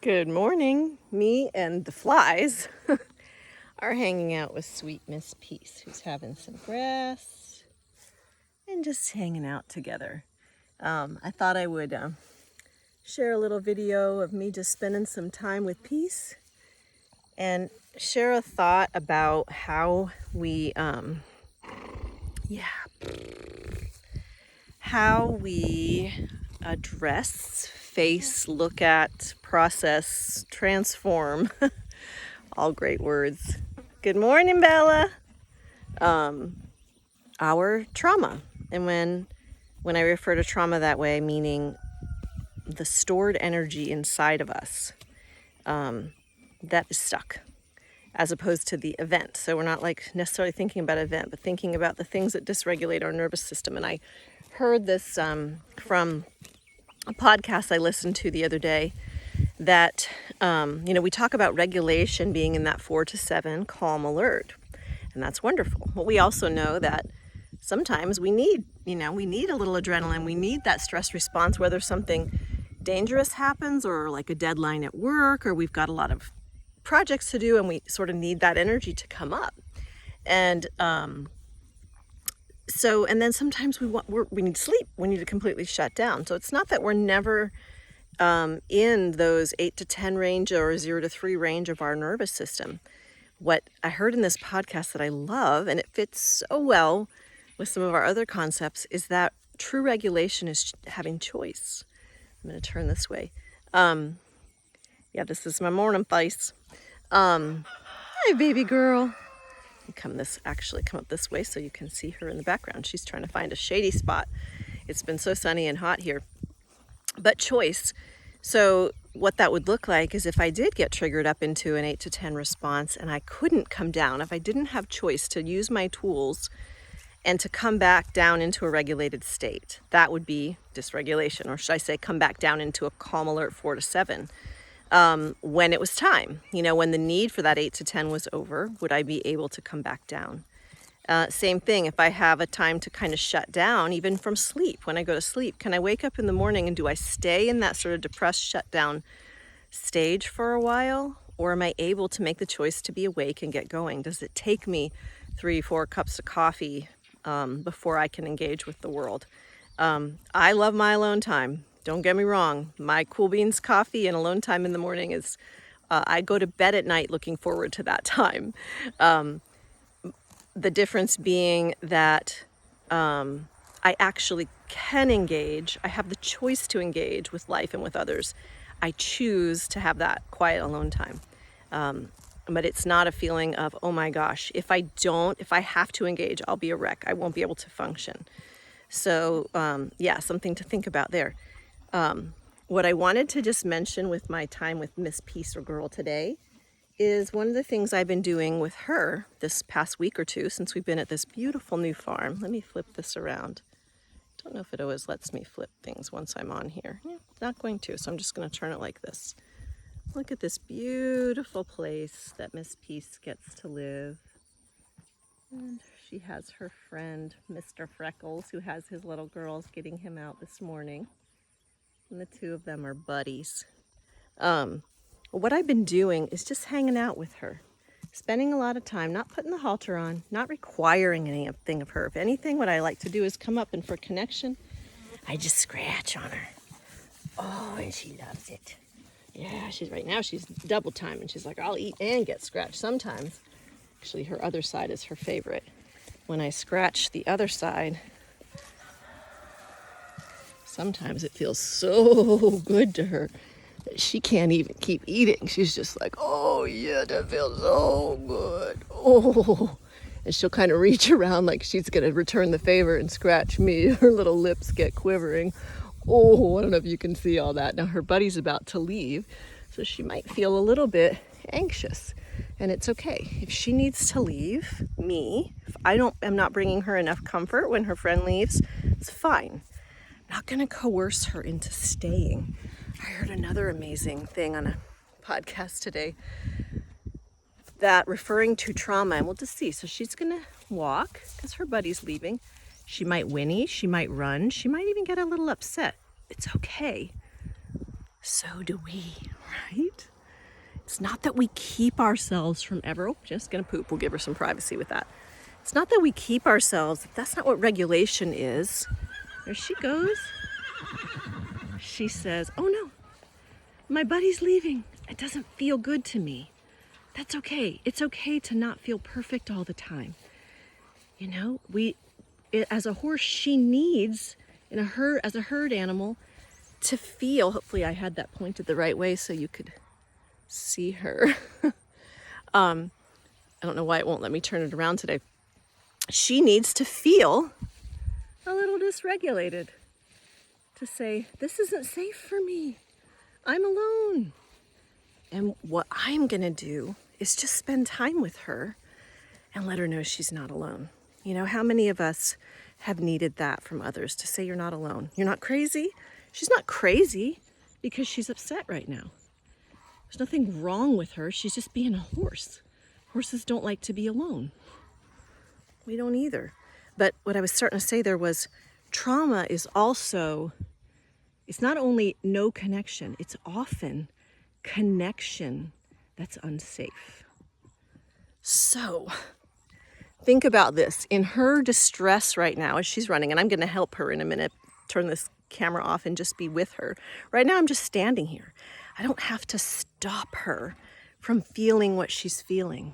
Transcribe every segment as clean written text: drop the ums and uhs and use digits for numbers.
Good morning. Me and the flies are hanging out with sweet Miss Peace, who's having some grass and just hanging out together. I thought I would share a little video of me just spending some time with Peace and share a thought about how we address, face, look at, process, transform, all great words. Good morning, Bella. Our trauma. And when I refer to trauma that way, meaning the stored energy inside of us that is stuck, as opposed to the event. So we're not like necessarily thinking about an event, but thinking about the things that dysregulate our nervous system. And I heard this from a podcast I listened to the other day that, we talk about regulation being in that 4 to 7 calm alert. And that's wonderful. But we also know that sometimes we need a little adrenaline. We need that stress response, whether something dangerous happens or like a deadline at work, or we've got a lot of projects to do and we sort of need that energy to come up. And and then sometimes we need sleep. We need to completely shut down. So it's not that we're never in those 8 to 10 range or 0 to 3 range of our nervous system. What I heard in this podcast that I love, and it fits so well with some of our other concepts, is that true regulation is having choice. I'm going to turn this way. This is my morning face. Hi, baby girl. Come up this way so you can see her in the background. She's trying to find a shady spot. It's been so sunny and hot here. But choice. So what that would look like is if I did get triggered up into an 8 to 10 response and I couldn't come down, if I didn't have choice to use my tools and to come back down into a regulated state, that would be dysregulation, or should I say come back down into a calm alert 4 to 7. When it was time, when the need for that 8 to 10 was over, would I be able to come back down? Same thing, if I have a time to kind of shut down, even from sleep, when I go to sleep, can I wake up in the morning and do I stay in that sort of depressed shutdown stage for a while? Or am I able to make the choice to be awake and get going? Does it take me 3-4 cups of coffee before I can engage with the world? I love my alone time. Don't get me wrong. My cool beans coffee and alone time in the morning is, I go to bed at night looking forward to that time. The difference being that I actually can engage. I have the choice to engage with life and with others. I choose to have that quiet alone time. But it's not a feeling of, oh my gosh, if I have to engage, I'll be a wreck. I won't be able to function. So something to think about there. What I wanted to just mention with my time with Miss Peace or Girl today is one of the things I've been doing with her this past week or two since we've been at this beautiful new farm. Let me flip this around. Don't know if it always lets me flip things once I'm on here. It's not going to, so I'm just going to turn it like this. Look at this beautiful place that Miss Peace gets to live. And she has her friend, Mr. Freckles, who has his little girls getting him out this morning. And the two of them are buddies. What I've been doing is just hanging out with her, spending a lot of time, not putting the halter on, not requiring anything of her. If anything, what I like to do is come up and for connection, I just scratch on her. Oh, and she loves it. Yeah, she's double time, and she's like, I'll eat and get scratched sometimes. Actually, her other side is her favorite. When I scratch the other side, sometimes it feels so good to her that she can't even keep eating. She's just like, oh yeah, that feels so good. Oh, and she'll kind of reach around like she's gonna return the favor and scratch me. Her little lips get quivering. Oh, I don't know if you can see all that. Now her buddy's about to leave, so she might feel a little bit anxious, and it's okay. If she needs to leave me, if I'm not bringing her enough comfort when her friend leaves, it's fine. I'm not gonna coerce her into staying. I heard another amazing thing on a podcast today that referring to trauma, and we'll just see. So she's gonna walk because her buddy's leaving. She might whinny, she might run, she might even get a little upset. It's okay. so do we, right? It's not that we keep ourselves from ever, oh, just gonna poop, we'll give her some privacy with that. It's not that we keep ourselves, that's not what regulation is. There she goes. She says, oh no, my buddy's leaving. It doesn't feel good to me. That's okay. It's okay to not feel perfect all the time. You know, as a horse, she needs, as a herd animal, to feel, hopefully I had that pointed the right way so you could see her. I don't know why it won't let me turn it around today. She needs to feel a little dysregulated to say, this isn't safe for me. I'm alone. And what I'm gonna do is just spend time with her and let her know she's not alone. You know, how many of us have needed that from others to say you're not alone? You're not crazy. She's not crazy because she's upset right now. There's nothing wrong with her. She's just being a horse. Horses don't like to be alone. We don't either. But what I was starting to say there was trauma is also, it's not only no connection, it's often connection that's unsafe. So think about this. In her distress right now as she's running, and I'm going to help her in a minute, turn this camera off and just be with her. Right now I'm just standing here. I don't have to stop her from feeling what she's feeling.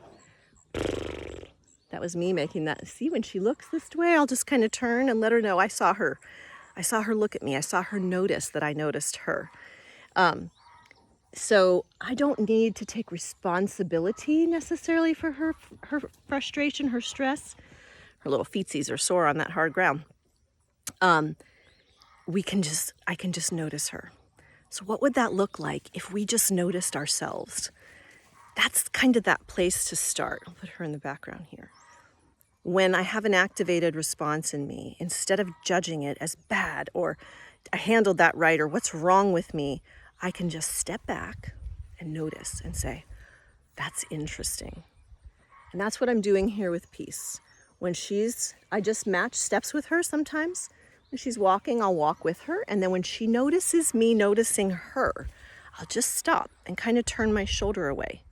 That was me making that. See, when she looks this way, I'll just kind of turn and let her know I saw her. I saw her look at me. I saw her notice that I noticed her. So I don't need to take responsibility necessarily for her frustration, her stress. Her little feetsies are sore on that hard ground. I can just notice her. So what would that look like if we just noticed ourselves? That's kind of that place to start. I'll put her in the background here. When I have an activated response in me, instead of judging it as bad or I handled that right or what's wrong with me, I can just step back and notice and say, that's interesting. And that's what I'm doing here with Peace. I just match steps with her sometimes. When she's walking, I'll walk with her. And then when she notices me noticing her, I'll just stop and kind of turn my shoulder away.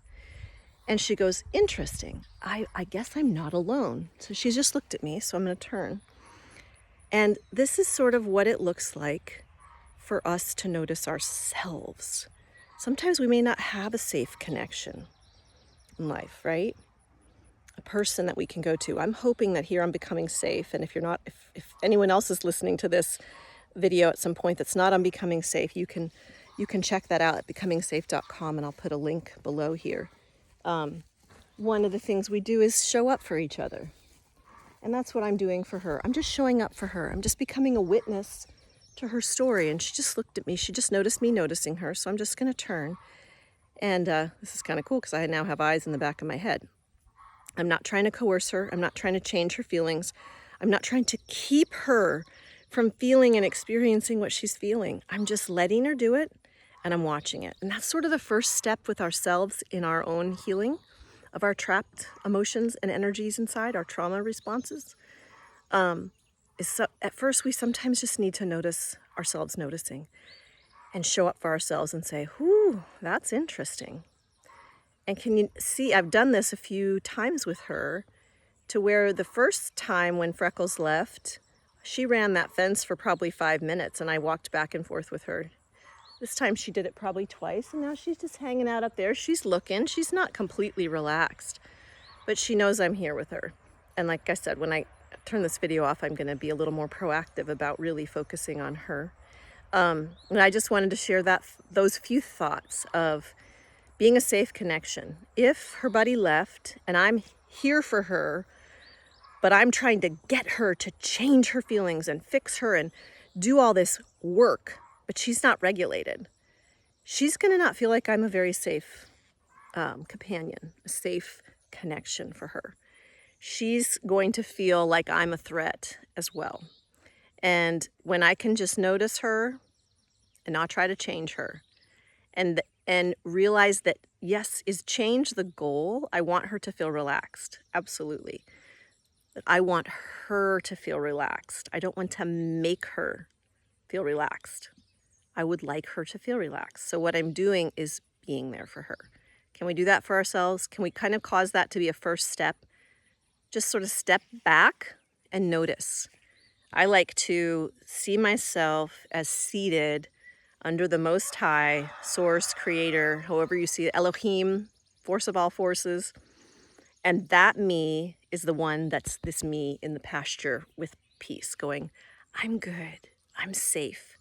And she goes, interesting. I guess I'm not alone. So she's just looked at me, so I'm going to turn. And this is sort of what it looks like for us to notice ourselves. Sometimes we may not have a safe connection in life, right? A person that we can go to. I'm hoping that here I'm becoming safe. And if you're not, if anyone else is listening to this video at some point that's not on Becoming Safe, you can check that out at becomingsafe.com, and I'll put a link below here. One of the things we do is show up for each other. And that's what I'm doing for her. I'm just showing up for her. I'm just becoming a witness to her story. And she just looked at me. She just noticed me noticing her. So I'm just going to turn. And this is kind of cool because I now have eyes in the back of my head. I'm not trying to coerce her. I'm not trying to change her feelings. I'm not trying to keep her from feeling and experiencing what she's feeling. I'm just letting her do it, and I'm watching it. And that's sort of the first step with ourselves in our own healing of our trapped emotions and energies inside, our trauma responses. At first, we sometimes just need to notice ourselves noticing and show up for ourselves and say, whew, that's interesting. And can you see, I've done this a few times with her, to where the first time when Freckles left, she ran that fence for probably 5 minutes, and I walked back and forth with her. This time she did it probably twice, and now she's just hanging out up there. She's looking. She's not completely relaxed, but she knows I'm here with her. And like I said, when I turn this video off, I'm going to be a little more proactive about really focusing on her. And I just wanted to share those few thoughts of being a safe connection. If her buddy left and I'm here for her, but I'm trying to get her to change her feelings and fix her and do all this work, but she's not regulated, she's going to not feel like I'm a very safe companion, a safe connection for her. She's going to feel like I'm a threat as well. And when I can just notice her and not try to change her, and realize that, yes, is change the goal? I want her to feel relaxed, absolutely. But I want her to feel relaxed. I don't want to make her feel relaxed. I would like her to feel relaxed. So what I'm doing is being there for her. Can we do that for ourselves? Can we kind of cause that to be a first step? Just sort of step back and notice. I like to see myself as seated under the Most High, Source, Creator, however you see it, Elohim, force of all forces. And that me is the one that's this me in the pasture with peace, going, I'm good, I'm safe.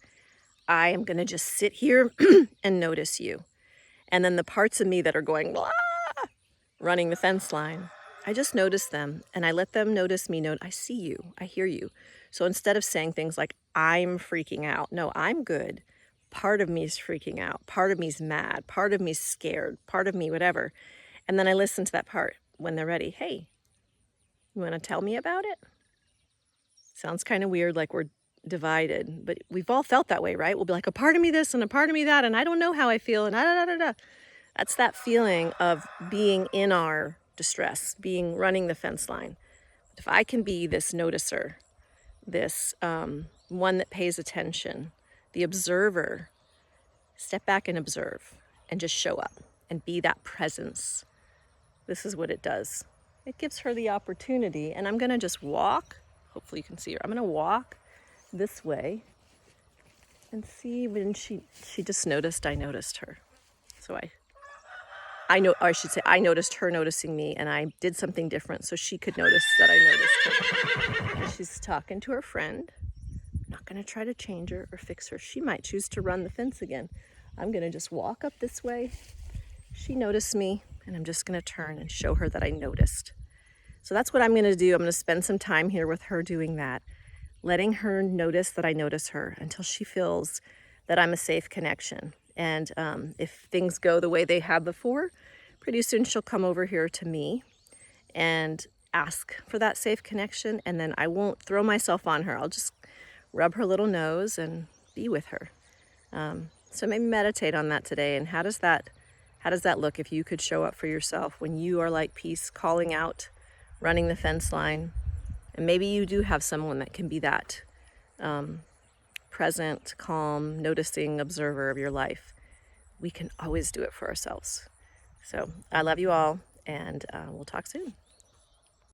I am going to just sit here and notice you. And then the parts of me that are going, blah, running the fence line, I just notice them and I let them notice me. I see you, I hear you. So instead of saying things like, I'm freaking out, no, I'm good. Part of me is freaking out. Part of me is mad. Part of me is scared. Part of me, whatever. And then I listen to that part when they're ready. Hey, you want to tell me about it? Sounds kind of weird, like we're divided, but we've all felt that way, right? We'll be like, a part of me this and a part of me that, and I don't know how I feel, and da. That's that feeling of being in our distress, running the fence line. If I can be this noticer, this one that pays attention, the observer, step back and observe and just show up and be that presence. This is what it does. It gives her the opportunity, and I'm gonna just walk. Hopefully you can see her. I'm gonna walk this way and see when she just noticed I noticed her. So I know, or I should say I noticed her noticing me, and I did something different so she could notice that I noticed her. And she's talking to her friend. I'm not gonna try to change her or fix her. She might choose to run the fence again. I'm gonna just walk up this way. She noticed me, and I'm just gonna turn and show her that I noticed. So that's what I'm gonna do. I'm gonna spend some time here with her doing that, letting her notice that I notice her until she feels that I'm a safe connection. And if things go the way they have before, pretty soon she'll come over here to me and ask for that safe connection, and then I won't throw myself on her. I'll just rub her little nose and be with her. So maybe meditate on that today. And how does that look if you could show up for yourself when you are like peace, calling out, running the fence line? And maybe you do have someone that can be that present, calm, noticing observer of your life. We can always do it for ourselves. So I love you all, and we'll talk soon.